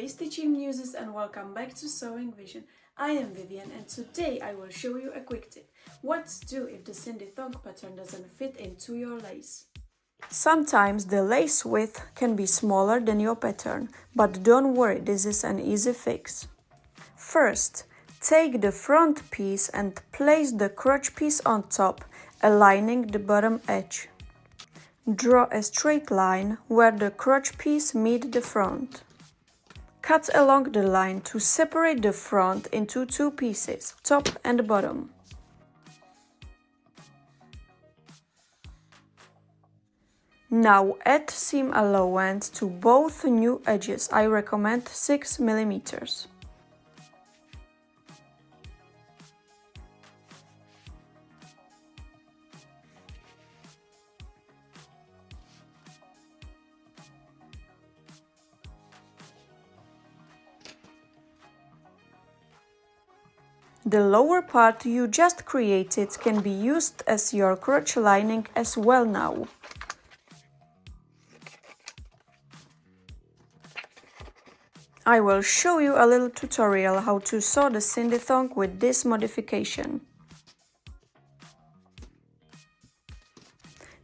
Hey stitching muses, and welcome back to Sewing Vision. I am Vivian, and today I will show you a quick tip. What to do if the Cindy Thong pattern doesn't fit into your lace. Sometimes the lace width can be smaller than your pattern, but don't worry, this is an easy fix. First, take the front piece and place the crotch piece on top, aligning the bottom edge. Draw a straight line where the crotch piece meets the front. Cut along the line to separate the front into two pieces, top and bottom. Now add seam allowance to both new edges. I recommend 6 mm. The lower part you just created can be used as your crotch lining as well now. I will show you a little tutorial how to sew the Cindy Thong with this modification.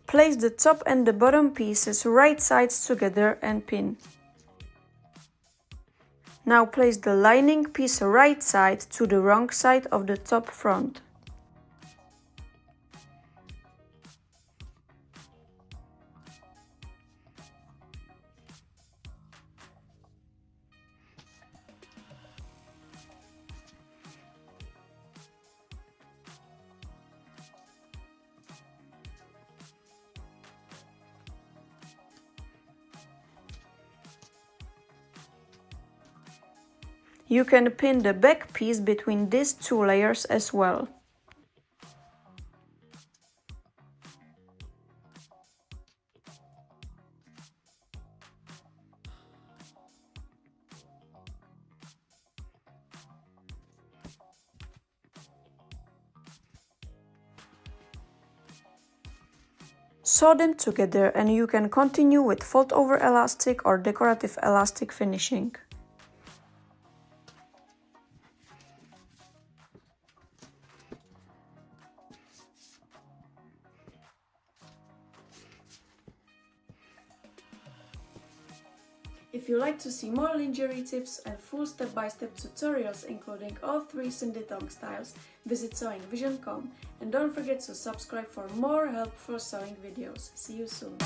Place the top and the bottom pieces right sides together and pin. Now place the lining piece right side to the wrong side of the top front. You can pin the back piece between these two layers as well. Sew them together and you can continue with fold over elastic or decorative elastic finishing. If you like to see more lingerie tips and full step-by-step tutorials including all 3 Cindy Thong styles, visit sewingvision.com and don't forget to subscribe for more helpful sewing videos. See you soon!